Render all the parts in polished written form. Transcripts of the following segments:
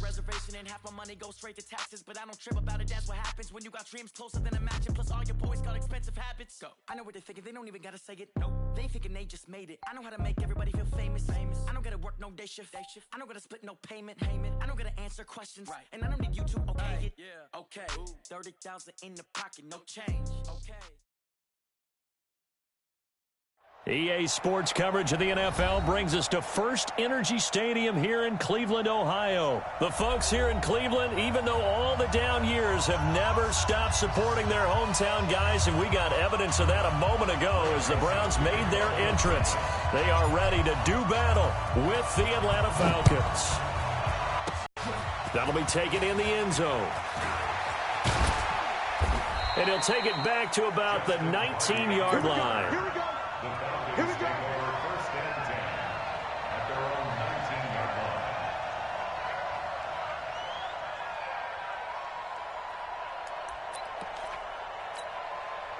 a reservation and half my money goes straight to taxes. But I don't trip about it, that's what happens when you got dreams closer than a match. And plus all your boys got expensive habits. Go. I know what they're thinking, they don't even gotta say it. Nope. They ain't thinking they just made it. I know how to make everybody feel famous. I don't gotta work no day shift. I don't gotta split no payment. I don't gotta answer questions. Right. And I don't need you to okay it. Yeah. Okay. 30,000 in the pocket, no change. Okay. EA Sports coverage of the NFL brings us to First Energy Stadium here in Cleveland, Ohio. The folks here in Cleveland, even though all the down years, have never stopped supporting their hometown guys, and we got evidence of that a moment ago as the Browns made their entrance. They are ready to do battle with the Atlanta Falcons. That'll be taken in the end zone. And he'll take it back to about the 19-yard line. Here we go. Here we go. First and 10 at their own 19-yard line.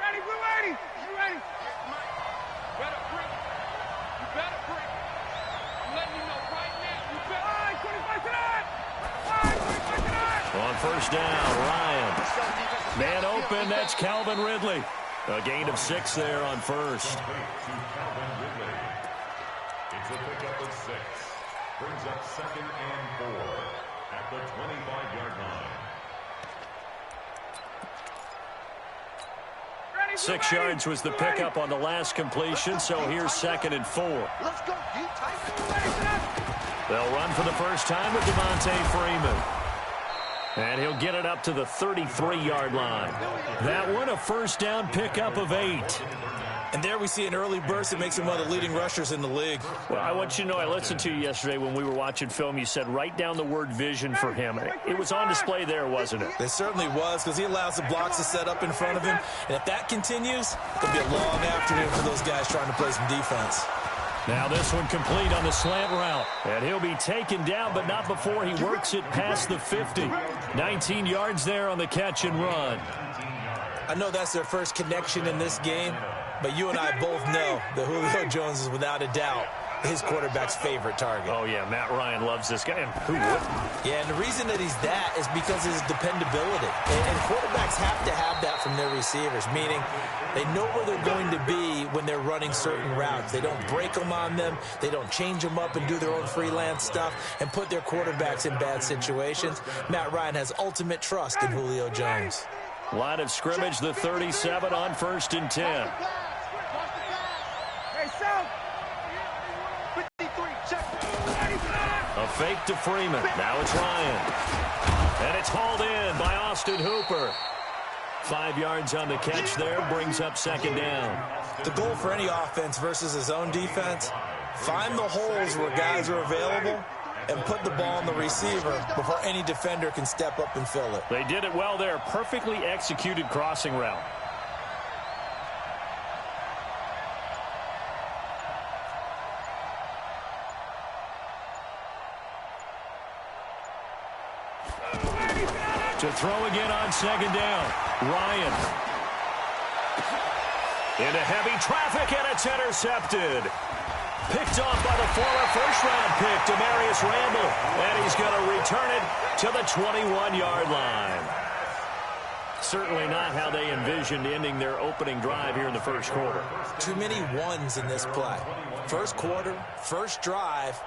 Ready, we're ready. You ready? You better break. You better break. I'm letting you know right now. You better. All right, 25 tonight. All right, 25 tonight. On first down, Ryan. Man open, that's Calvin Ridley. A gain of 6 there on first. It's a pickup of 6. Brings up 2nd and 4 at the 25-yard line. 6 yards was the pickup on the last completion, so here's 2nd and 4. Let's go. They'll run for the first time with Devontae Freeman. And he'll get it up to the 33-yard line. That one, a first down pickup of 8. And there we see an early burst that makes him one of the leading rushers in the league. Well, I want you to know, I listened to you yesterday when we were watching film. You said write down the word vision for him. It was on display there, wasn't it? It certainly was, because he allows the blocks to set up in front of him. And if that continues, it'll be a long afternoon for those guys trying to play some defense. Now this one complete on the slant route. And he'll be taken down, but not before he works it past the 50. 19 yards there on the catch and run. I know that's their first connection in this game, but you and I both know that Julio Jones is without a doubt his quarterback's favorite target. Oh, yeah, Matt Ryan loves this guy. And who wouldn't? Yeah, and the reason that he's that is because of his dependability. And quarterbacks have to have that from their receivers, meaning they know where they're going to be when they're running certain routes. They don't break them on them. They don't change them up and do their own freelance stuff and put their quarterbacks in bad situations. Matt Ryan has ultimate trust in Julio Jones. Line of scrimmage, the 37 on 1st and 10. A fake to Freeman. Now it's Ryan. And it's hauled in by Austin Hooper. 5 yards on the catch there, brings up 2nd down. The goal for any offense versus his own defense, find the holes where guys are available and put the ball on the receiver before any defender can step up and fill it. They did it well there. Perfectly executed crossing route. To throw again on 2nd down. Ryan. Into heavy traffic, and it's intercepted. Picked off by the former first-round pick, Demarius Randall. And he's going to return it to the 21-yard line. Certainly not how they envisioned ending their opening drive here in the first quarter. Too many ones in this play. First quarter, first drive,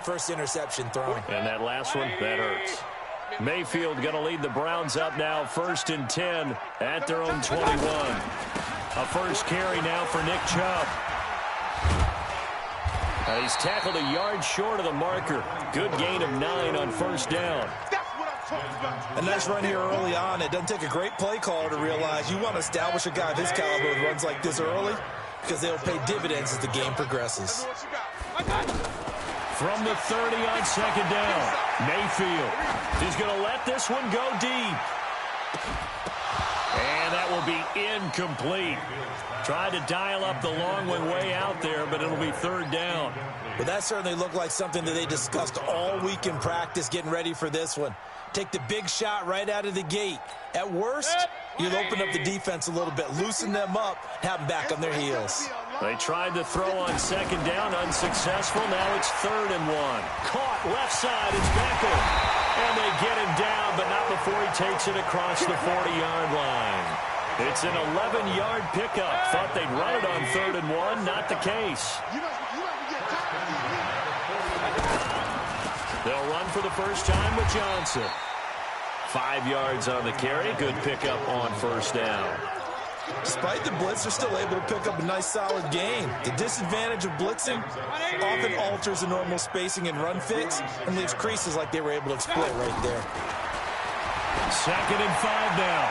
first interception thrown. And that last one, that hurts. Mayfield going to lead the Browns up now, 1st and 10 at their own 21. A first carry now for Nick Chubb. He's tackled a yard short of the marker. Good gain of 9 on 1st down. A nice run here early on. It doesn't take a great play caller to realize you want to establish a guy of his caliber with runs like this early, because they'll pay dividends as the game progresses. From the 30 on 2nd down, Mayfield. He's going to let this one go deep. And that will be incomplete. Tried to dial up the long one way out there, but it'll be 3rd down. But that certainly looked like something that they discussed all week in practice, getting ready for this one. Take the big shot right out of the gate. At worst, you'll open up the defense a little bit, loosen them up, have them back on their heels. They tried to throw on 2nd down, unsuccessful. Now it's 3rd and 1. Caught left side, it's Beckham. And takes it across the 40-yard line. It's an 11-yard pickup. Thought they'd run it on 3rd and 1. Not the case. They'll run for the first time with Johnson. 5 yards on the carry. Good pickup on 1st down. Despite the blitz, they're still able to pick up a nice, solid gain. The disadvantage of blitzing often alters the normal spacing and run fits and leaves creases like they were able to exploit right there. 2nd and 5 now.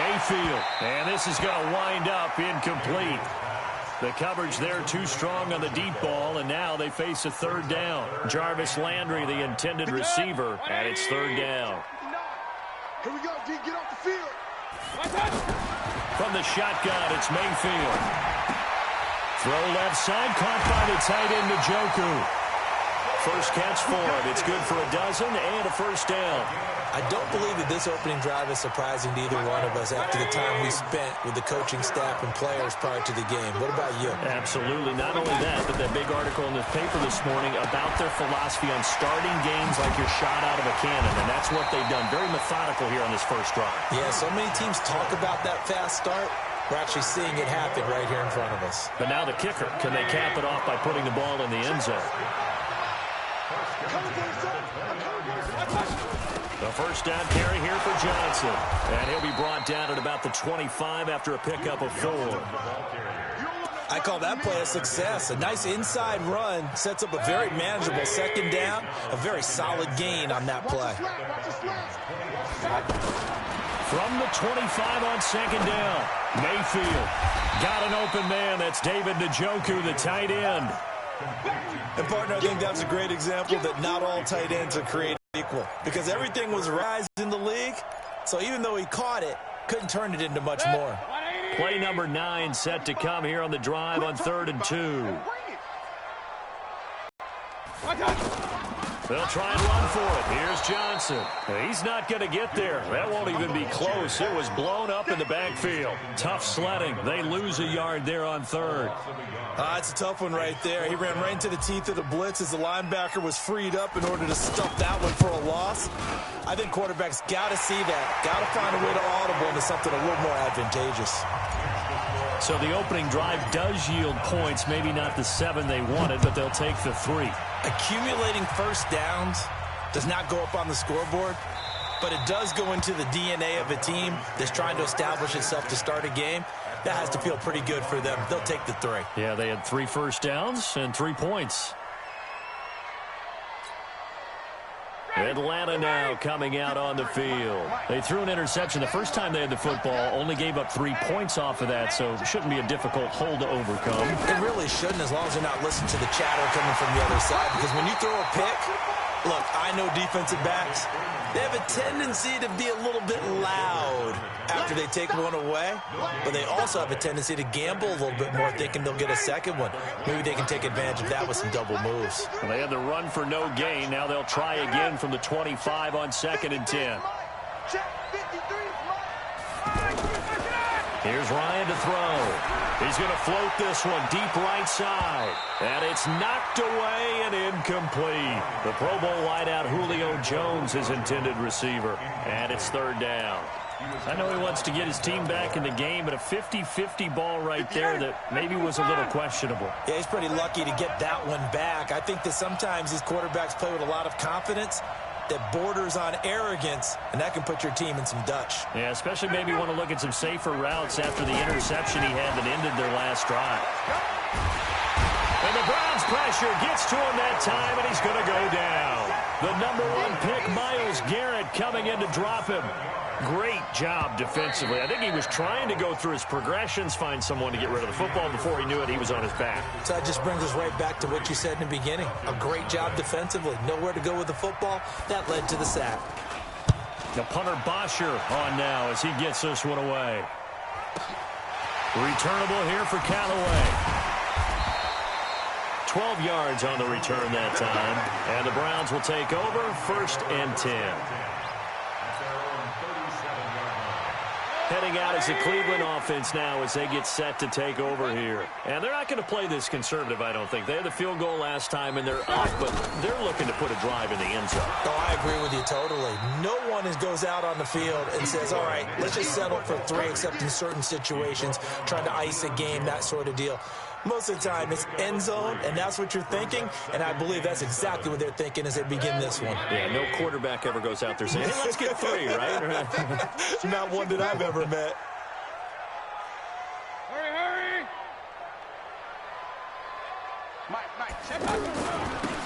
Mayfield. And this is going to wind up incomplete. The coverage there too strong on the deep ball, and now they face a 3rd down. Jarvis Landry, the intended receiver, and it's 3rd down. Here we go, D. Get off the field. From the shotgun, it's Mayfield. Throw left side, caught by the tight end, Njoku. First catch for him. It's good for a dozen and a 1st down. I don't believe that this opening drive is surprising to either one of us after the time we spent with the coaching staff and players prior to the game. What about you? Absolutely. Not only that, but that big article in the paper this morning about their philosophy on starting games like you're shot out of a cannon, and that's what they've done. Very methodical here on this first drive. Yeah, so many teams talk about that fast start. We're actually seeing it happen right here in front of us. But now the kicker. Can they cap it off by putting the ball in the end zone? The first down carry here for Johnson. And he'll be brought down at about the 25 after a pickup of 4. I call that play a success. A nice inside run sets up a very manageable 2nd down. A very solid gain on that play. From the 25 on 2nd down, Mayfield got an open man. That's David Njoku, the tight end. And, partner, I think that's a great example that not all tight ends are created equal, because everything was rising in the league, so even though he caught it, couldn't turn it into much more. Play number 9 set to come here on the drive on 3rd and 2. They'll try and run for it. Here's Johnson. He's not going to get there. That won't even be close. It was blown up in the backfield. Tough sledding. They lose a yard there on 3rd. It's a tough one right there. He ran right into the teeth of the blitz as the linebacker was freed up in order to stuff that one for a loss. I think quarterbacks got to see that. Got to find a way to audible into something a little more advantageous. So the opening drive does yield points. Maybe not the 7 they wanted, but they'll take the 3. Accumulating 1st downs does not go up on the scoreboard, but it does go into the DNA of a team that's trying to establish itself to start a game. That has to feel pretty good for them. They'll take the 3. Yeah, they had 3 first downs and 3 points. Atlanta now coming out on the field. They threw an interception the first time they had the football, only gave up 3 points off of that, so it shouldn't be a difficult hole to overcome. It really shouldn't, as long as they're not listening to the chatter coming from the other side, because when you throw a pick, look, I know defensive backs, they have a tendency to be a little bit loud after they take one away, but they also have a tendency to gamble a little bit more, thinking they'll get a second one. Maybe they can take advantage of that with some double moves. Well, they had the run for no gain. Now they'll try again from the 25 on 2nd and 10. Here's Ryan to throw. He's going to float this one deep right side. And it's knocked away and incomplete. The Pro Bowl wideout Julio Jones, his intended receiver. And it's 3rd down. I know he wants to get his team back in the game, but a 50-50 ball right there that maybe was a little questionable. Yeah, he's pretty lucky to get that one back. I think that sometimes these quarterbacks play with a lot of confidence that borders on arrogance, and that can put your team in some Dutch. Yeah, especially maybe want to look at some safer routes after the interception he had that ended their last drive. And the Browns pressure gets to him that time, and he's going to go down. The number 1 pick, Myles Garrett, coming in to drop him. Great job defensively. I think he was trying to go through his progressions, find someone to get rid of the football. Before he knew it, he was on his back. So that just brings us right back to what you said in the beginning. A great job defensively. Nowhere to go with the football. That led to the sack. The punter Bosher on now as he gets this one away. Returnable here for Callaway. 12 yards on the return that time. And the Browns will take over 1st and 10. Heading out as the Cleveland offense now as they get set to take over here. And they're not going to play this conservative, I don't think. They had the field goal last time, and they're up, but they're looking to put a drive in the end zone. Oh, I agree with you totally. No one goes out on the field and says, all right, let's just settle for 3, except in certain situations, trying to ice a game, that sort of deal. Most of the time, it's end zone, and that's what you're thinking, and I believe that's exactly what they're thinking as they begin this one. Yeah, no quarterback ever goes out there saying, hey, let's get 3, right? Not one that I've ever met. Hurry! Mike, check out.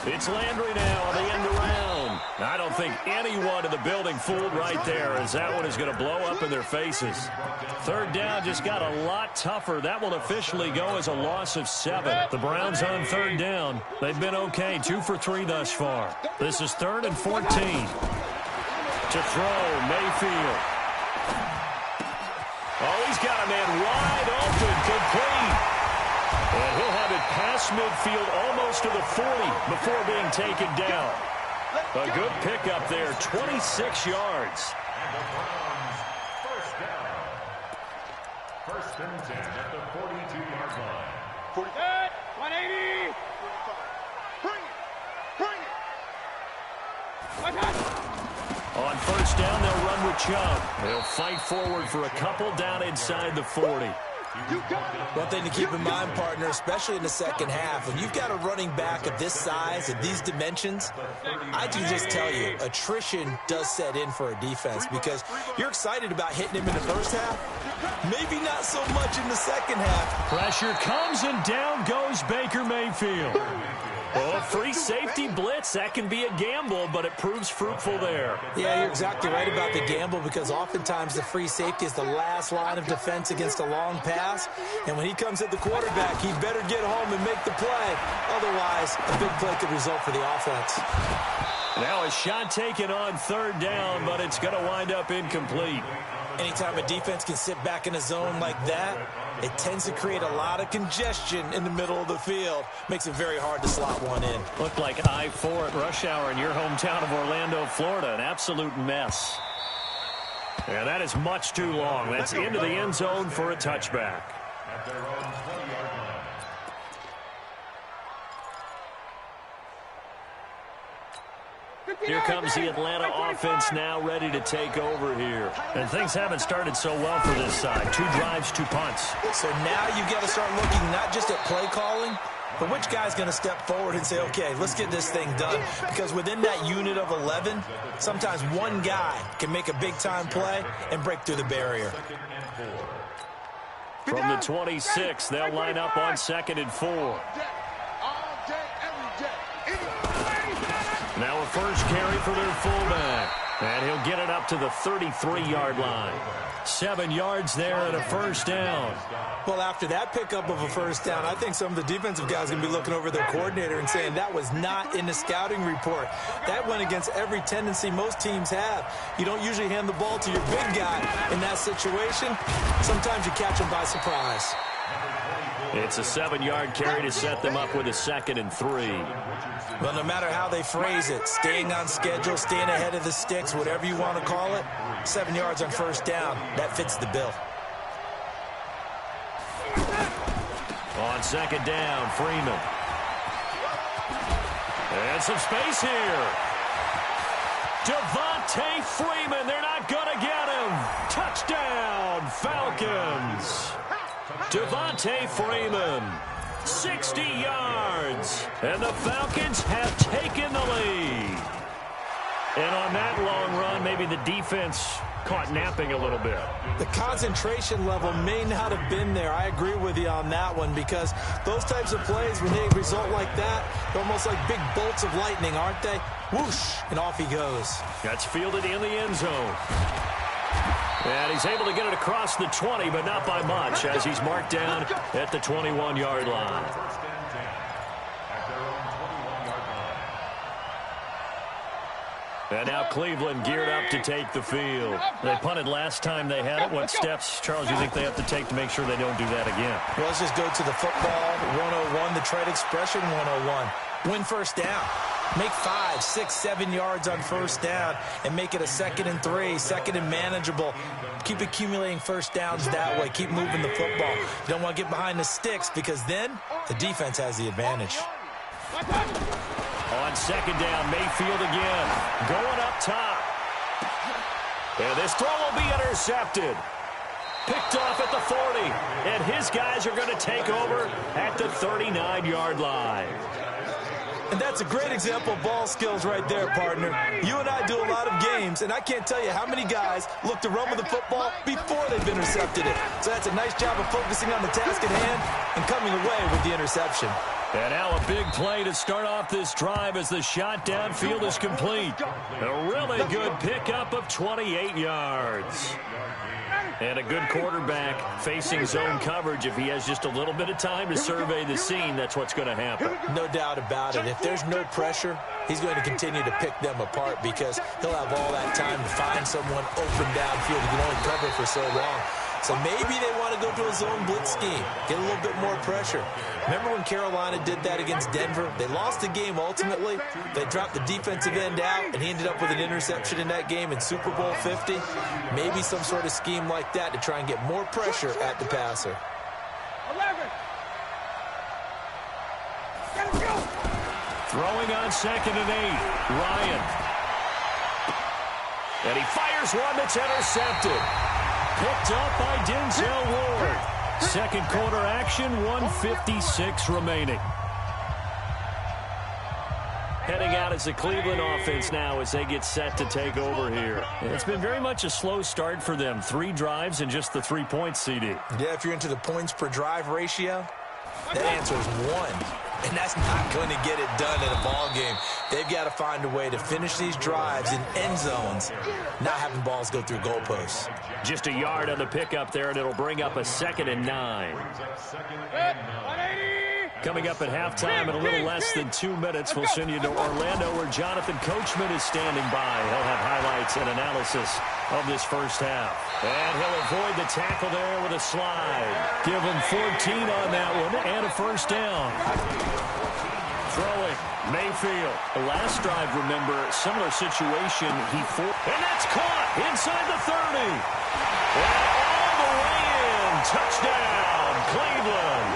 It's Landry now on the end around. I don't think anyone in the building fooled right there, as that one is going to blow up in their faces. Third down just got a lot tougher. That will officially go as a loss of 7. The Browns on third down. They've been okay, 2 for 3 thus far. This is 3rd and 14. To throw, Mayfield. Oh, he's got a man wide open, complete. And he'll have it past midfield almost to the 40 before being taken down. A good pickup there, 26 yards. And the Browns, first down. 1st and 10 at the 42-yard line. 180. Bring it. On first down, they'll run with Chubb. They'll fight forward for a couple down inside the 40. One thing to keep in mind, partner, especially in the second half, when you've got a running back of this size and these dimensions, I can just tell you, attrition does set in for a defense because you're excited about hitting him in the first half, maybe not so much in the second half. Pressure comes and down goes Baker Mayfield. Oh, free safety blitz, that can be a gamble, but it proves fruitful there. Yeah, you're exactly right about the gamble because oftentimes the free safety is the last line of defense against a long pass. And when he comes at the quarterback, he better get home and make the play. Otherwise, a big play could result for the offense. Now a shot taken on third down, but it's going to wind up incomplete. Anytime a defense can sit back in a zone like that, it tends to create a lot of congestion in the middle of the field. Makes it very hard to slot one in. Looked like I-4 at rush hour in your hometown of Orlando, Florida. An absolute mess. Yeah, that is much too long. That's into the end zone for a touchback. At their own 20-yard line. Here comes the Atlanta offense now ready to take over here. And things haven't started so well for this side. 2 drives, 2 punts. So now you've got to start looking not just at play calling, but which guy's going to step forward and say, okay, let's get this thing done. Because within that unit of 11, sometimes one guy can make a big-time play and break through the barrier. From the 26, they'll line up on 2nd and 4. Now a first carry for their fullback. And he'll get it up to the 33-yard line. 7 yards there and a first down. Well, after that pickup of a first down, I think some of the defensive guys are going to be looking over their coordinator and saying that was not in the scouting report. That went against every tendency most teams have. You don't usually hand the ball to your big guy in that situation. Sometimes you catch him by surprise. It's a 7-yard carry to set them up with a 2nd and 3. Well, no matter how they phrase it, staying on schedule, staying ahead of the sticks, whatever you want to call it, 7 yards on first down, that fits the bill. On 2nd down, Freeman. And some space here. Devontae Freeman, they're not going to get him. Touchdown, Falcons. Devontae Freeman, 60 yards, and the Falcons have taken the lead. And on that long run, maybe the defense caught napping a little bit. The concentration level may not have been there. I agree with you on that one because those types of plays, when they result like that, they're almost like big bolts of lightning, aren't they? Whoosh, and off he goes. That's fielded in the end zone. And he's able to get it across the 20, but not by much, as he's marked down at the 21-yard line. And now Cleveland geared up to take the field. They punted last time they had it. What steps, Charles, do you think they have to take to make sure they don't do that again? Well, let's just go to the football 101, the trade expression 101. Win first down. Make 5, 6, 7 yards on first down and make it a 2nd and 3, 2nd and manageable. Keep accumulating first downs that way. Keep moving the football. You don't want to get behind the sticks because then the defense has the advantage. On 2nd down, Mayfield again. Going up top. And this throw will be intercepted. Picked off at the 40. And his guys are going to take over at the 39-yard line. And that's a great example of ball skills right there, partner. You and I do a lot of games, and I can't tell you how many guys look to run with the football before they've intercepted it. So that's a nice job of focusing on the task at hand and coming away with the interception. And now a big play to start off this drive as the shot downfield is complete. A really good pickup of 28 yards. And a good quarterback facing zone coverage. If he has just a little bit of time to survey the scene, that's what's going to happen. No doubt about it. If there's no pressure, he's going to continue to pick them apart because he'll have all that time to find someone open downfield. He can only cover for so long. So maybe they want to go to a zone blitz scheme, get a little bit more pressure. Remember when Carolina did that against Denver? They lost the game ultimately. They dropped the defensive end out, and he ended up with an interception in that game in Super Bowl 50. Maybe some sort of scheme like that to try and get more pressure at the passer. 11. Get him, go. Throwing on 2nd and 8, Ryan. And he fires one that's intercepted. Picked up by Denzel Ward. 2nd quarter action, 1:56 remaining. Heading out as the Cleveland offense now as they get set to take over here. It's been very much a slow start for them. 3 drives and just the 3 points, CD. Yeah, if you're into the points per drive ratio, that answer is 1. And that's not going to get it done in a ball game. They've got to find a way to finish these drives in end zones, not having balls go through goalposts. Just a yard on the pickup there, and it'll bring up a 2nd and 9. Coming up at halftime in a little less than 2 minutes, we'll send you to Orlando where Jonathan Coachman is standing by. He'll have highlights and analysis of this first half. And he'll avoid the tackle there with a slide. Give him 14 on that one and a first down. Throwing, Mayfield. The last drive, remember, similar situation. And that's caught inside the 30. And all the way in. Touchdown, Cleveland.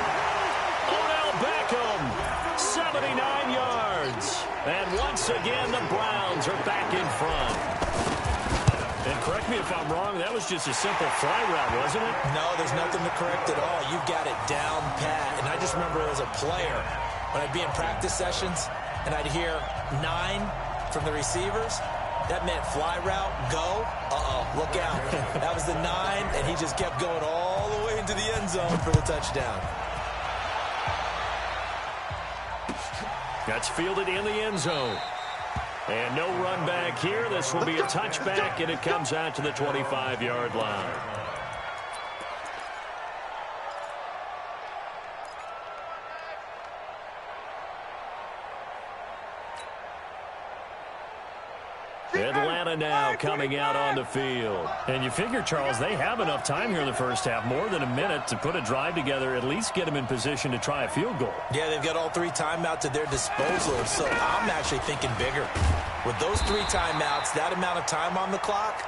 Odell Beckham, 79 yards. And once again, the Browns are back in front. And correct me if I'm wrong, that was just a simple fly route, wasn't it? No, there's nothing to correct at all. You've got it down pat. And I just remember as a player, when I'd be in practice sessions and I'd hear 9 from the receivers, that meant fly route, go, look out. That was the 9, and he just kept going all the way into the end zone for the touchdown. That's fielded in the end zone. And no run back here. This will be a touchback, and it comes out to the 25-yard line. Atlanta now coming out on the field. And you figure, Charles, they have enough time here in the first half, more than a minute, to put a drive together, at least get them in position to try a field goal. Yeah, they've got all 3 timeouts at their disposal, so I'm actually thinking bigger. With those 3 timeouts, that amount of time on the clock,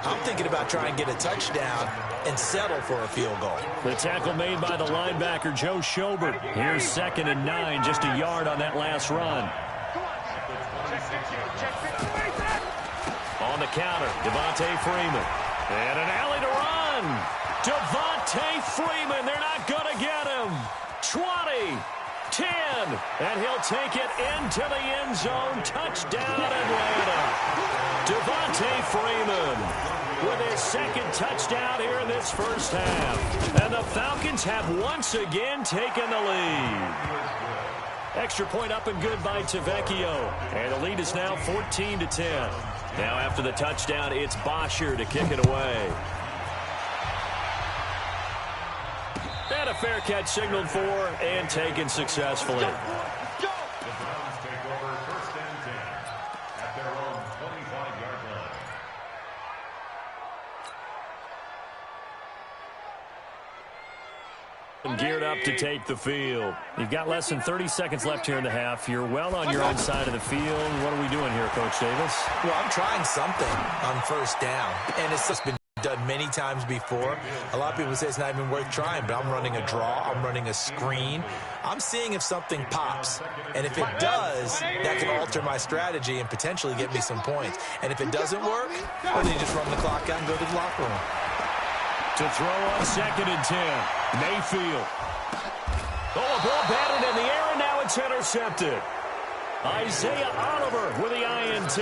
I'm thinking about trying to get a touchdown and settle for a field goal. The tackle made by the linebacker, Joe Schobert. Here's 2nd and 9, just a yard on that last run. On the counter, Devontae Freeman. And an alley to run. Devontae Freeman, they're not going to get him. 20, 10, and he'll take it into the end zone. Touchdown, Atlanta. Devontae Freeman with his 2nd touchdown here in this first half. And the Falcons have once again taken the lead. Extra point up and good by Tavecchio. And the lead is now 14-10. Now after the touchdown, it's Bosher to kick it away. And a fair catch signaled for and taken successfully. Geared up to take the field. You've got less than 30 seconds left here in the half. You're well on your own side of the field. What are we doing here, Coach Davis? Well, I'm trying something on first down, and it's just been done many times before. A lot of people say it's not even worth trying, but I'm running a draw. I'm running a screen. I'm seeing if something pops, and if it does, that can alter my strategy and potentially get me some points. And if it doesn't work, well, then you just run the clock out and go to the locker room. To throw on 2nd and 10. Mayfield. Oh, a ball batted in the air, and now it's intercepted. Isaiah Oliver with the INT.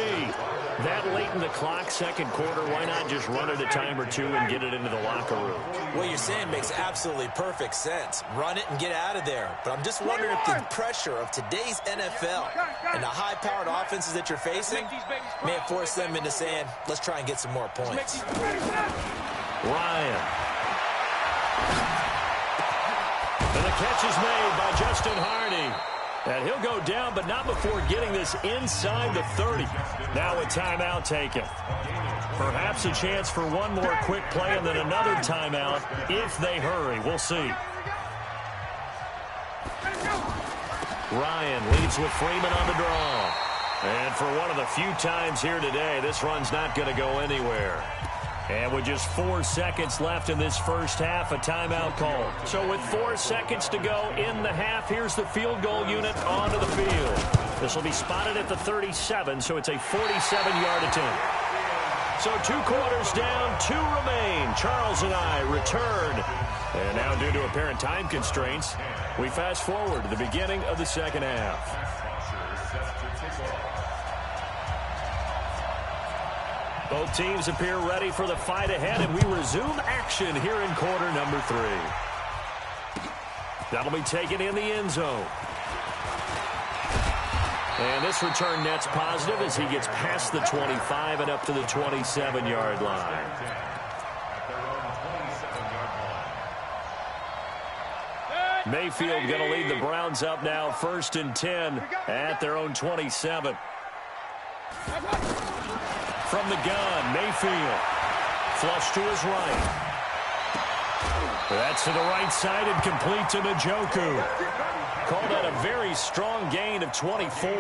That late in the clock, second quarter, why not just run it a time or two and get it into the locker room? What you're saying makes absolutely perfect sense. Run it and get out of there. But I'm just wondering if the pressure of today's NFL and the high-powered offenses that you're facing may have forced them into saying, let's try and get some more points. Ryan. And the catch is made by Justin Hardy. And he'll go down, but not before getting this inside the 30. Now a timeout taken. Perhaps a chance for one more quick play and then another timeout if they hurry. We'll see. Ryan leads with Freeman on the draw. And for one of the few times here today, this run's not going to go anywhere. And with just 4 seconds left in this first half, a timeout call. So with 4 seconds to go in the half, here's the field goal unit onto the field. This will be spotted at the 37, so it's a 47-yard attempt. So 2 quarters down, 2 remain. Charles and I return. And now due to apparent time constraints, we fast forward to the beginning of the second half. Both teams appear ready for the fight ahead, and we resume action here in quarter number 3. That'll be taken in the end zone. And this return net's positive as he gets past the 25 and up to the 27-yard line. Mayfield going to lead the Browns up now, 1st and 10 at their own 27. From the gun, Mayfield. Flush to his right. That's to the right side and complete to Njoku. Called that a very strong gain of 24.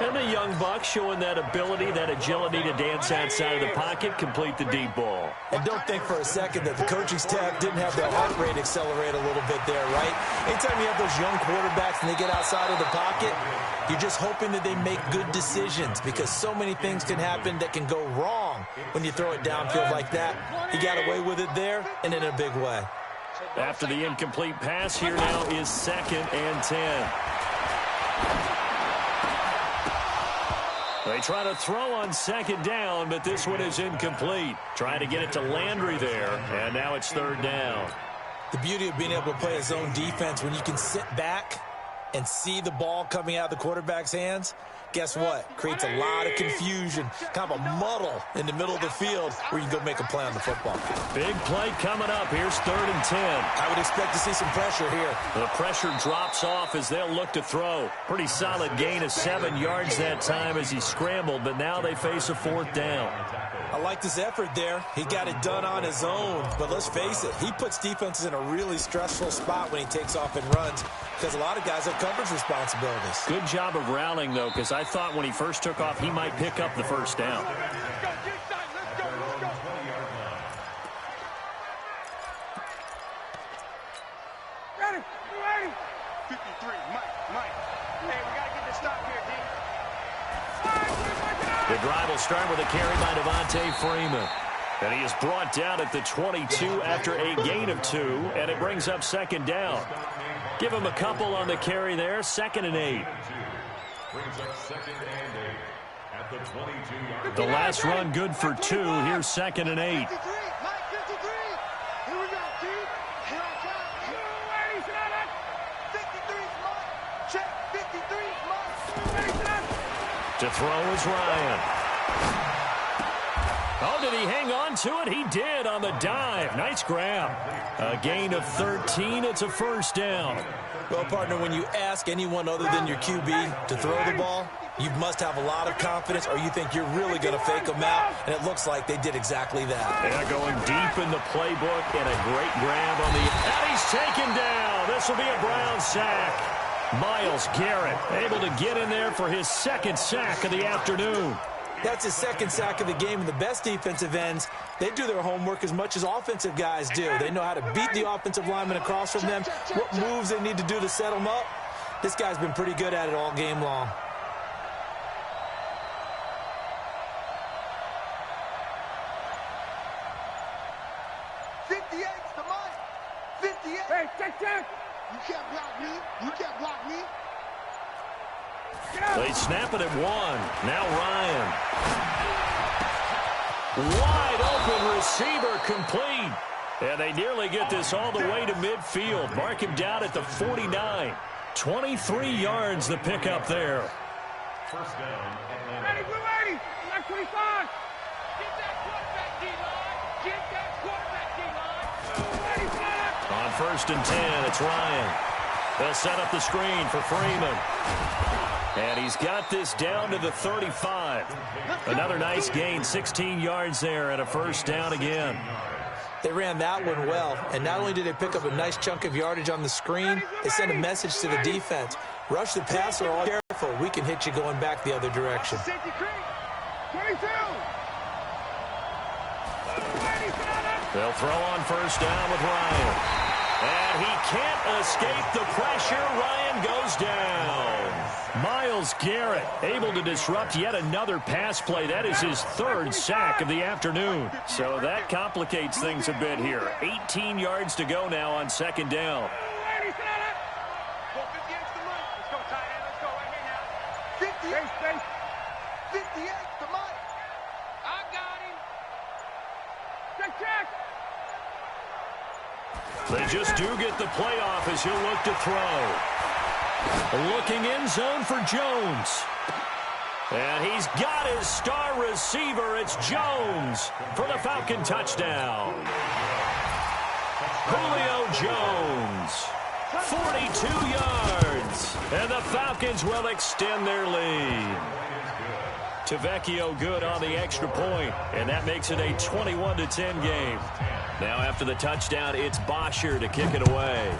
And the young buck showing that ability, that agility to dance outside of the pocket, complete the deep ball. And don't think for a second that the coaching staff didn't have their heart rate accelerate a little bit there, right? Anytime you have those young quarterbacks and they get outside of the pocket, you're just hoping that they make good decisions because so many things can happen that can go wrong when you throw it downfield like that. He got away with it there and in a big way. After the incomplete pass, here now is 2nd and 10. They try to throw on 2nd down, but this one is incomplete. Trying to get it to Landry there, and now it's 3rd down. The beauty of being able to play a zone defense when you can sit back and see the ball coming out of the quarterback's hands, guess what? Creates a lot of confusion, kind of a muddle in the middle of the field where you can go make a play on the football. Big play coming up. Here's 3rd and 10. I would expect to see some pressure here. The pressure drops off as they'll look to throw. Pretty solid gain of 7 yards that time as he scrambled, but now they face a 4th down. I like this effort there. He got it done on his own, but let's face it, he puts defenses in a really stressful spot when he takes off and runs because a lot of guys have coverage responsibilities. Good job of rallying, though, because I thought when he first took off, he might pick up the 1st down. Ready? 53, Mike. Hey, we got to get this stop here, D. The drive will start with a carry by Devontae Freeman. And he is brought down at the 22 after a gain of 2, and it brings up 2nd down. Give him a couple on the carry there, 2nd and 8. The last run good for 2. Here's 2nd and 8. To throw is Ryan. Oh, did he he hang on to it? He did on the dive. Nice grab. A gain of 13. It's a first down. Well, partner, when you ask anyone other than your QB to throw the ball, you must have a lot of confidence, or you think you're really going to fake them out, and it looks like they did exactly that. Yeah, going deep in the playbook, and a great grab on the... And he's taken down. This will be a Brown sack. Myles Garrett able to get in there for his second sack of the afternoon. That's his second sack of the game, and the best defensive ends, they do their homework as much as offensive guys do. They know how to beat the offensive lineman across from them, what moves they need to do to set them up. This guy's been pretty good at it all game long. Hey, check. You can't block me. You can't block me. They snap it at 1. Now Ryan. Wide open receiver complete. And they nearly get this all the way to midfield. Mark him down at the 49. 23 yards the pickup there. First down, Atlanta. Ready, we're ready. Like 25. Get that quarterback, D-line. Get that quarterback, D-line. Ready, flag. On first and 10, it's Ryan. They'll set up the screen for Freeman. And he's got this down to the 35. Another nice gain, 16 yards there, and a first down again. They ran that one well, and not only did they pick up a nice chunk of yardage on the screen, they sent a message to the defense. Rush the passer, all careful. We can hit you going back the other direction. 22. They'll throw on first down with Ryan. And he can't escape the pressure. Ryan goes down. Myles Garrett able to disrupt yet another pass play. That is his third sack of the afternoon. So that complicates things a bit here. 18 yards to go now on second down. Let's go, tight end. Let's go right here now. 58 to Mike. I got him. Check. They just do get the playoff as he'll look to throw. Looking in zone for Jones. And he's got his star receiver. It's Jones for the Falcon touchdown. Julio Jones, 42 yards. And the Falcons will extend their lead. Tavecchio good on the extra point, and that makes it a 21-10 game. Now after the touchdown, it's Bosher to kick it away.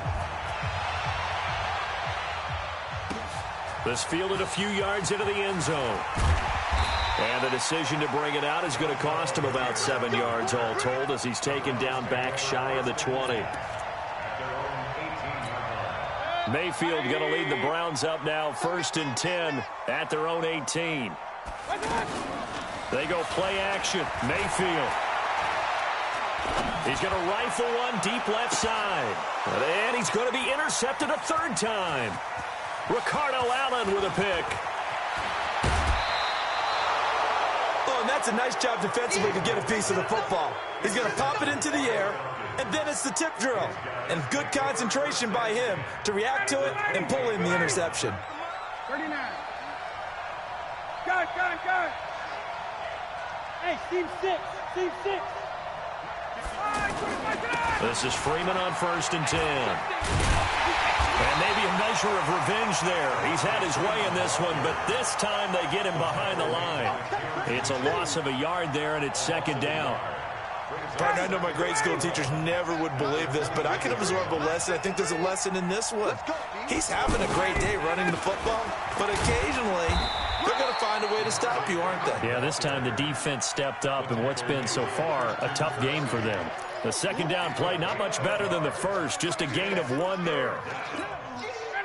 This fielded a few yards into the end zone. And the decision to bring it out is going to cost him about 7 yards all told as he's taken down back shy of the 20. Mayfield going to lead the Browns up now, first and 10 at their own 18. They go play action. Mayfield. He's going to rifle one deep left side. And he's going to be intercepted a third time. Ricardo Allen with a pick. Oh, and that's a nice job defensively to get a piece of the football. He's going to pop it into the air, and then it's the tip drill. And good concentration by him to react to it and pull in the interception. 39. Got it. Hey, Steve 6. This is Freeman on first and 10. And maybe a measure of revenge there. He's had his way in this one, but this time they get him behind the line. It's a loss of a yard there, and it's second down. Partner, I know my grade school teachers never would believe this, but I can absorb a lesson. I think there's a lesson in this one. He's having a great day running the football, but occasionally they're going to find a way to stop you, aren't they? Yeah, this time the defense stepped up in what's been so far a tough game for them. The second down play, not much better than the first, just a gain of 1 there.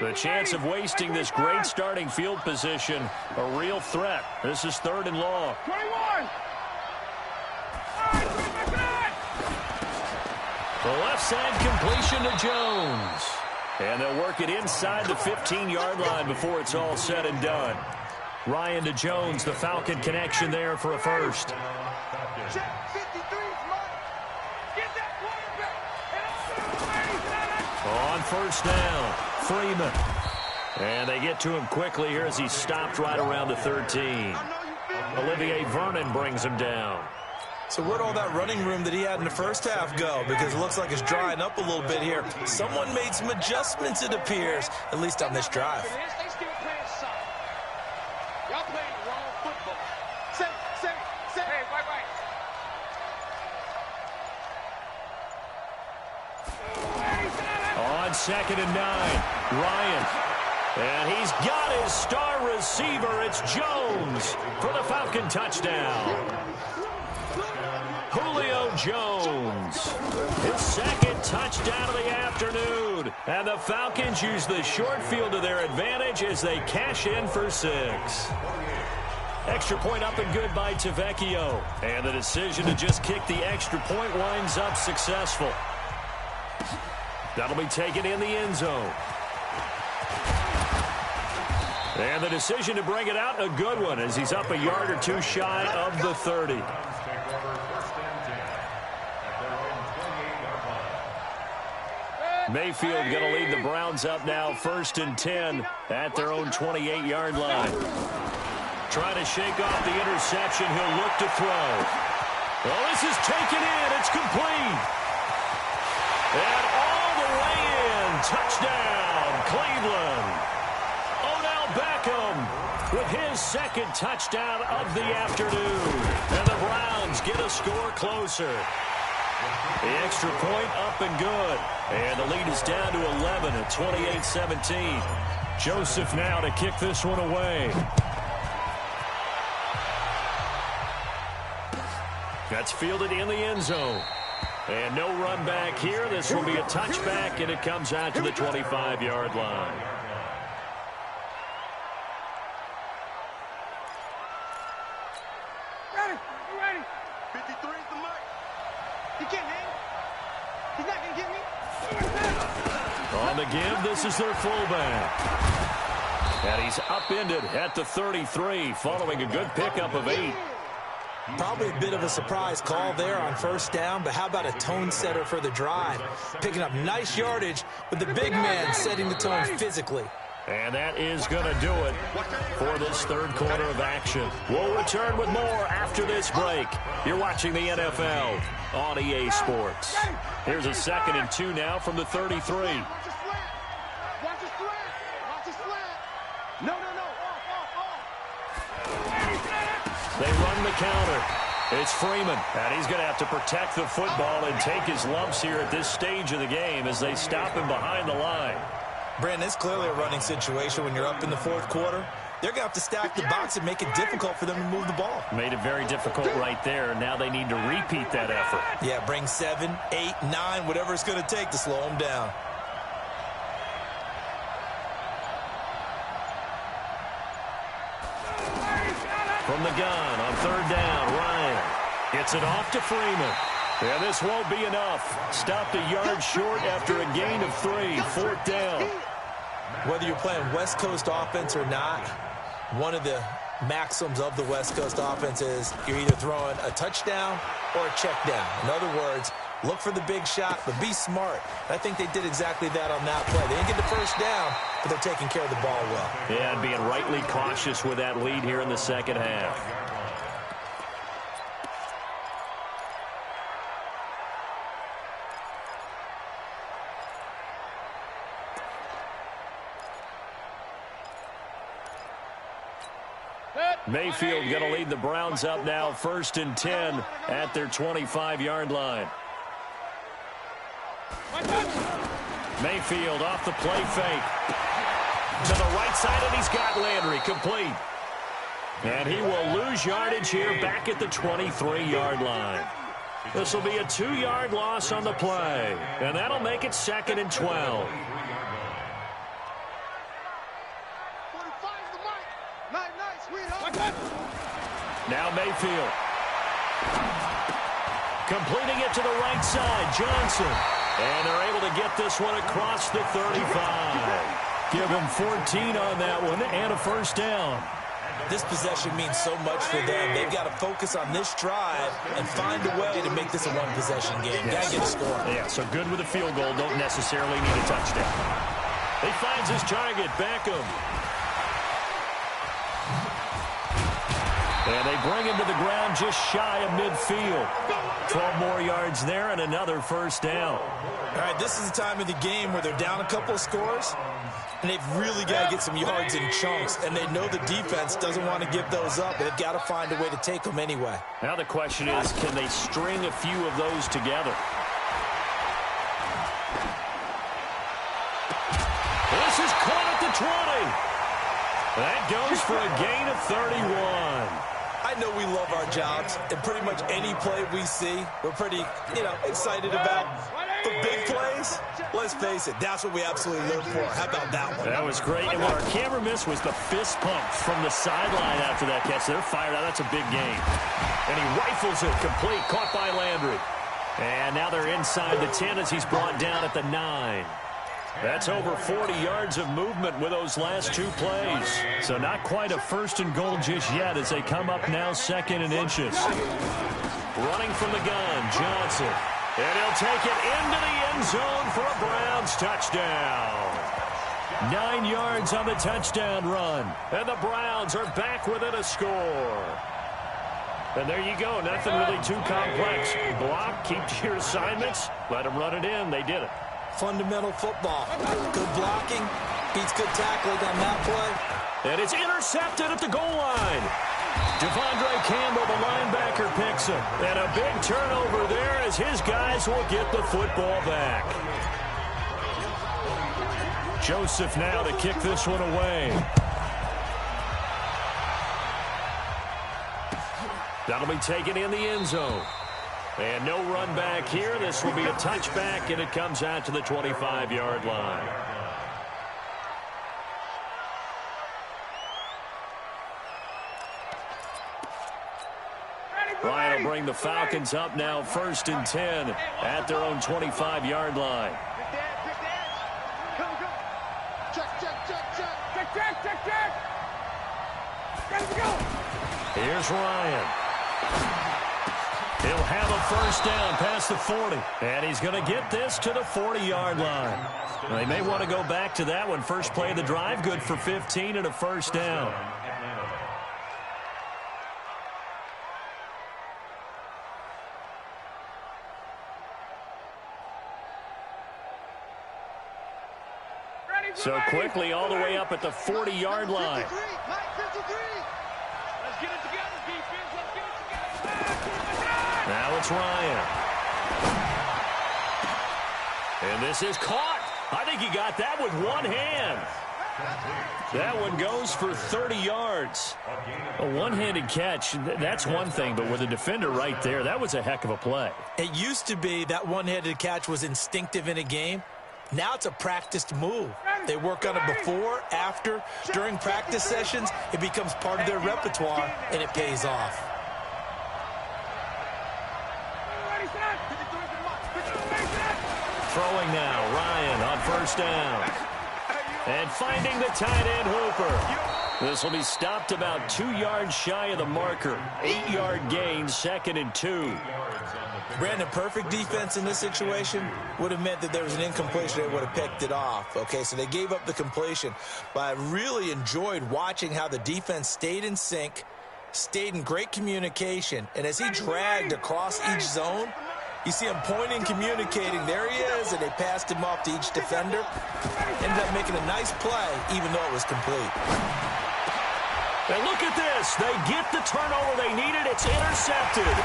The chance of wasting this great starting field position, a real threat. This is third and long. 21. The left side completion to Jones. And they'll work it inside the 15-yard line before it's all said and done. Ryan to Jones, the Falcon connection there for a first. On first down, Freeman. And they get to him quickly here as he's stopped right around the 13. Olivier Vernon brings him down. So where'd all that running room that he had in the first half go? Because it looks like it's drying up a little bit here. Someone made some adjustments, it appears, at least on this drive. They still playing soft. Y'all playing wrong football. Say. Hey, wait. On 2nd and 9, Ryan. And he's got his star receiver. It's Jones for the Falcon touchdown. Julio Jones, his second touchdown of the afternoon. And the Falcons use the short field to their advantage as they cash in for 6. Extra point up and good by Tavecchio. And the decision to just kick the extra point winds up successful. That'll be taken in the end zone. And the decision to bring it out, a good one, as he's up a yard or two shy of the 30. Mayfield going to lead the Browns up now, 1st and 10 at their own 28-yard line. Trying to shake off the interception. He'll look to throw. Well, this is taken in. It's complete. And all the way in. Touchdown, Cleveland. Odell Beckham with his second touchdown of the afternoon. And the Browns get a score closer. The extra point up and good. And the lead is down to 11 at 28-17. Joseph now to kick this one away. That's fielded in the end zone. And no run back here. This will be a touchback, and it comes out to the 25-yard line. Ready. 53 is the mark. He can't hang. He's not going to get me. On the give, this is their fullback. And he's upended at the 33 following a good pickup of 8. Probably a bit of a surprise call there on 1st down, but how about a tone setter for the drive? Picking up nice yardage with the big man setting the tone physically. And that is going to do it for this third quarter of action. We'll return with more after this break. You're watching the NFL on EA Sports. Here's a 2nd and 2 now from the 33. Watch the slant. No. They run the counter. It's Freeman, and he's going to have to protect the football and take his lumps here at this stage of the game as they stop him behind the line. Brandon, it's clearly a running situation when you're up in the 4th quarter. They're going to have to stack the box and make it difficult for them to move the ball. Made it very difficult right there. Now they need to repeat that effort. Yeah, bring 7, 8, 9, whatever it's going to take to slow them down. From the gun on 3rd down, Ryan gets it off to Freeman. And this won't be enough. Stopped a yard short after a gain of 3, 4th down. Whether you're playing West Coast offense or not, one of the maxims of the West Coast offense is you're either throwing a touchdown or a check down. In other words, look for the big shot, but be smart. I think they did exactly that on that play. They didn't get the 1st down, but they're taking care of the ball well. Yeah, and being rightly cautious with that lead here in the second half. Mayfield going to lead the Browns up now, 1st and 10 at their 25-yard line. Mayfield off the play fake. To the right side, and he's got Landry complete. And he will lose yardage here back at the 23-yard line. This will be a 2-yard loss on the play, and that'll make it 2nd and 12. Now Mayfield. Completing it to the right side, Johnson. And they're able to get this one across the 35. Give him 14 on that one and a 1st down. This possession means so much for them. They've got to focus on this drive and find a way to make this a one-possession game. Got to get a score. Yeah, so good with a field goal. Don't necessarily need a touchdown. He finds his target, Beckham. And they bring him to the ground just shy of midfield. 12 more yards there and another first down. All right, this is the time of the game where they're down a couple of scores, and they've really got to get some yards in chunks, and they know the defense doesn't want to give those up. They've got to find a way to take them anyway. Now the question is, can they string a few of those together? This is caught at the 20. That goes for a gain of 31. I know we love our jobs, and pretty much any play we see, we're pretty, excited about. The big plays, let's face it, that's what we absolutely live for. How about that one? That was great. And what our camera missed was the fist pump from the sideline after that catch. They're fired out. That's a big gain. And he rifles it complete, caught by Landry. And now they're inside the 10 as he's brought down at the 9. That's over 40 yards of movement with those last two plays. So not quite a first and goal just yet as they come up now second and inches. Running from the gun, Johnson. And he'll take it into the end zone for a Browns touchdown. 9 yards on the touchdown run. And the Browns are back within a score. And there you go. Nothing really too complex. Block, keep to your assignments, let them run it in. They did it. Fundamental football. Good blocking. Beats good tackling on that play. And it's intercepted at the goal line. Devondre Campbell, the linebacker, picks him. And a big turnover there as his guys will get the football back. Joseph now to kick this one away. That'll be taken in the end zone. And no run back here. This will be a touchback, and it comes out to the 25-yard line. Ryan will bring the Falcons up now first and 10 at their own 25-yard line. Here's Ryan. He'll have a first down past the 40. And he's going to get this to the 40-yard line. They may want to go back to that one. First play of the drive, good for 15 and a first down. So quickly all the way up at the 40-yard line. Let's get it together, defense. Let's get it together. Now it's Ryan. And this is caught. I think he got that with one hand. That one goes for 30 yards. A one-handed catch, that's one thing, but with a defender right there, that was a heck of a play. It used to be that one-handed catch was instinctive in a game. Now it's a practiced move. They work on it before, after, during practice sessions. It becomes part of their repertoire, and it pays off. Throwing now, Ryan on first down. And finding the tight end Hooper. This will be stopped about 2 yards shy of the marker. 8-yard gain, second and 2. Brandon, perfect defense in this situation would have meant that there was an incompletion. They would have picked it off. Okay, so they gave up the completion. But I really enjoyed watching how the defense stayed in sync, stayed in great communication. And as he dragged across each zone, you see him pointing, communicating. There he is, and they passed him off to each defender. Ended up making a nice play, even though it was complete. And look at this. They get the turnover they needed. It's intercepted.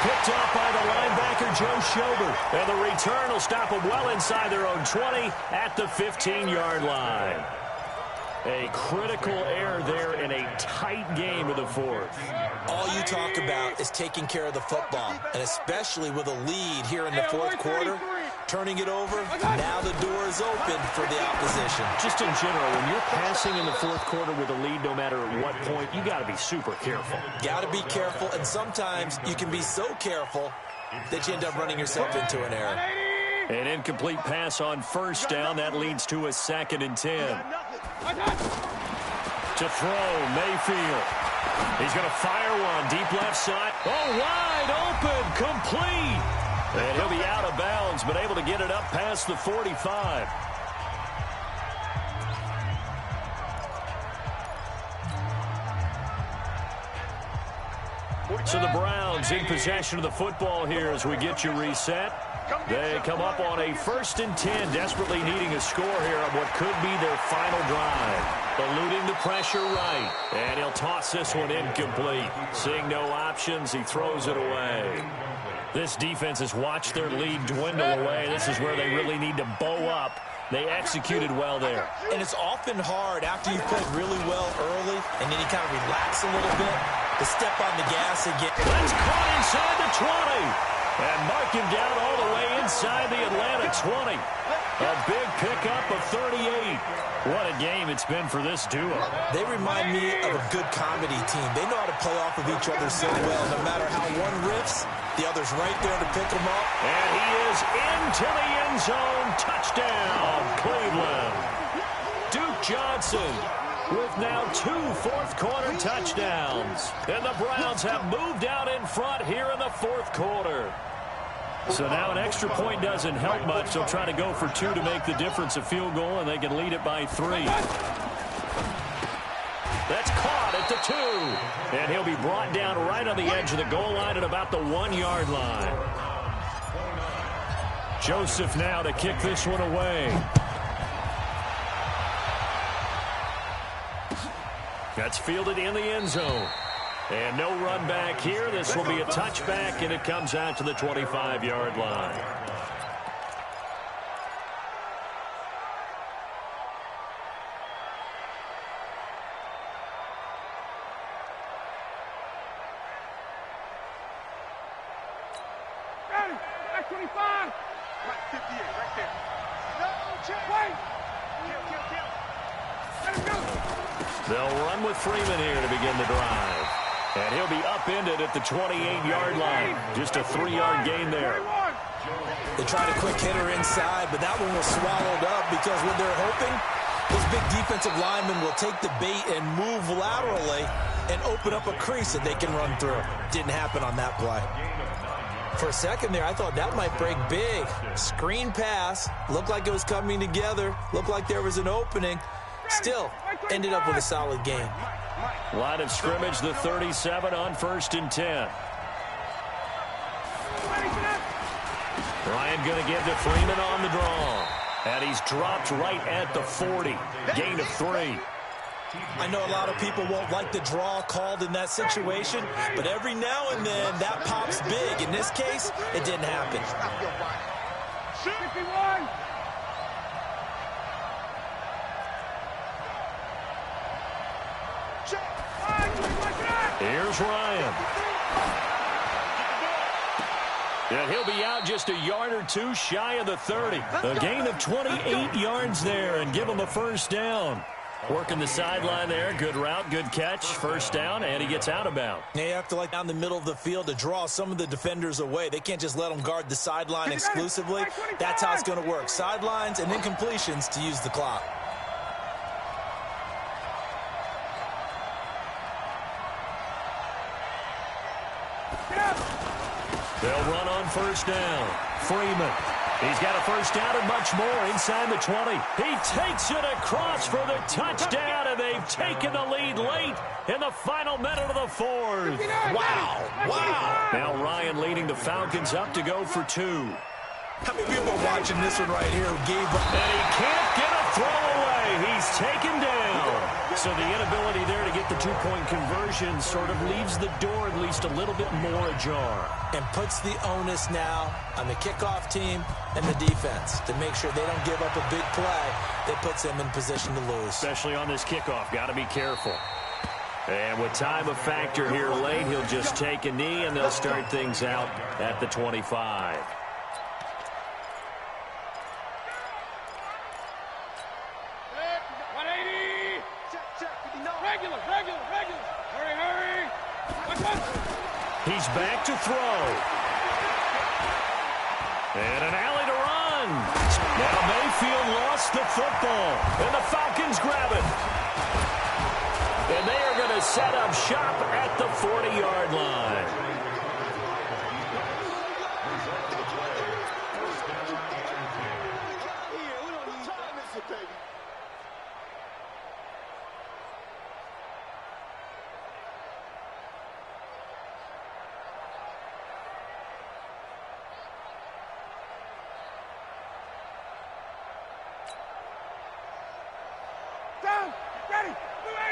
Picked off by the linebacker, Joe Schobert. And the return will stop them well inside their own 20 at the 15-yard line. A critical error there in a tight game of the fourth. All you talk about is taking care of the football, and especially with a lead here in the fourth quarter, turning it over, now the door is open for the opposition. Just in general, when you're passing in the fourth quarter with a lead, no matter at what point, you got to be super careful. Got to be careful, and sometimes you can be so careful that you end up running yourself into an error. An incomplete pass on first down. That leads to a second and 10. To throw, Mayfield. He's going to fire one. Deep left side. Oh, wide open. Complete. And he'll be out of bounds, but able to get it up past the 45. So the Browns in possession of the football here as we get you reset. They come up on a 1st and 10, desperately needing a score here on what could be their final drive. Eluding the pressure right, and he'll toss this one incomplete. Seeing no options, he throws it away. This defense has watched their lead dwindle away. This is where they really need to bow up. They executed well there. And it's often hard after you've played really well early, and then you kind of relax a little bit, to step on the gas again. That's caught inside the 20. And mark him down all the way inside the Atlanta 20. A big pickup of 38. What a game it's been for this duo. They remind me of a good comedy team. They know how to play off of each other so well. No matter how one riffs, the other's right there to pick him up. And he is into the end zone. Touchdown, Cleveland. Duke Johnson with now 2 fourth-quarter touchdowns. And the Browns have moved out in front here in the 4th quarter. So now an extra point doesn't help much. They'll try to go for 2 to make the difference a field goal, and they can lead it by 3. That's caught at the 2. And he'll be brought down right on the edge of the goal line at about the 1-yard line. Joseph now to kick this one away. That's fielded in the end zone. And no run back here. This will be a touchback, and it comes out to the 25-yard line. Ready, back 25. Right, 58, right there. No, check. Wait. Kill. Let him go. They'll run with Freeman here to begin the drive. And he'll be upended at the 28-yard line. Just a 3-yard gain there. They tried a quick hitter inside, but that one was swallowed up because what they're hoping, those big defensive linemen will take the bait and move laterally and open up a crease that they can run through. Didn't happen on that play. For a second there, I thought that might break big. Screen pass. Looked like it was coming together. Looked like there was an opening. Still, ended up with a solid game. Line of scrimmage, the 37 on 1st and 10. Ryan going to give to Freeman on the draw. And he's dropped right at the 40. Gain of 3. I know a lot of people won't like the draw called in that situation, but every now and then that pops big. In this case, it didn't happen. 51. Here's Ryan. And he'll be out just a yard or 2 shy of the 30. A gain of 28 yards there and give him a 1st down. Working the sideline there. Good route, good catch. 1st down, and he gets out of bounds. They have to, down the middle of the field to draw some of the defenders away. They can't just let them guard the sideline exclusively. That's how it's going to work. Sidelines and incompletions to use the clock. They'll run on 1st down. Freeman. He's got a 1st down and much more inside the 20. He takes it across for the touchdown, and they've taken the lead late in the final minute of the 4th. Wow. Now Ryan leading the Falcons up to go for 2. How many people are watching this one right here who gave up? And he can't get a throw away. He's taken down. So the inability there to get the 2-point conversion sort of leaves the door at least a little bit more ajar. And puts the onus now on the kickoff team and the defense to make sure they don't give up a big play that puts them in position to lose. Especially on this kickoff. Got to be careful. And with time a factor here late, he'll just take a knee, and they'll start things out at the 25. He's back to throw. And an alley to run. Now Mayfield lost the football. And the Falcons grab it. And they are going to set up shop at the 40-yard line.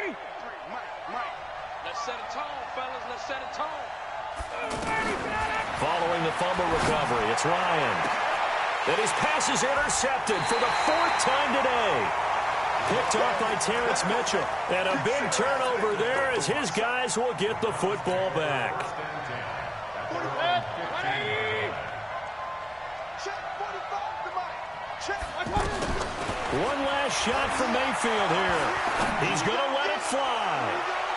Mike. Let's set a tone, fellas. Let's set a tone. Following the fumble recovery, it's Ryan. And his pass is intercepted for the 4th time today. Picked off by Terrence Mitchell. And a big turnover there as his guys will get the football back. One last shot for Mayfield here. He's going to let it fly.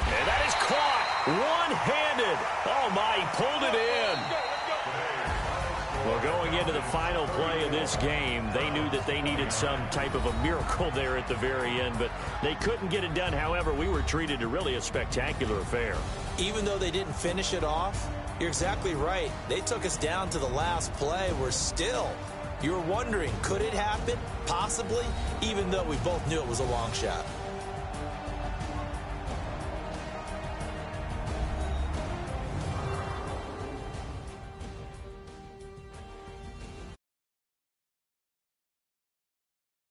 And that is caught one-handed. Oh, my, he pulled it in. Well, going into the final play of this game, they knew that they needed some type of a miracle there at the very end, but they couldn't get it done. However, we were treated to really a spectacular affair. Even though they didn't finish it off, you're exactly right. They took us down to the last play. We're still, you're wondering, could it happen? Possibly, even though we both knew it was a long shot.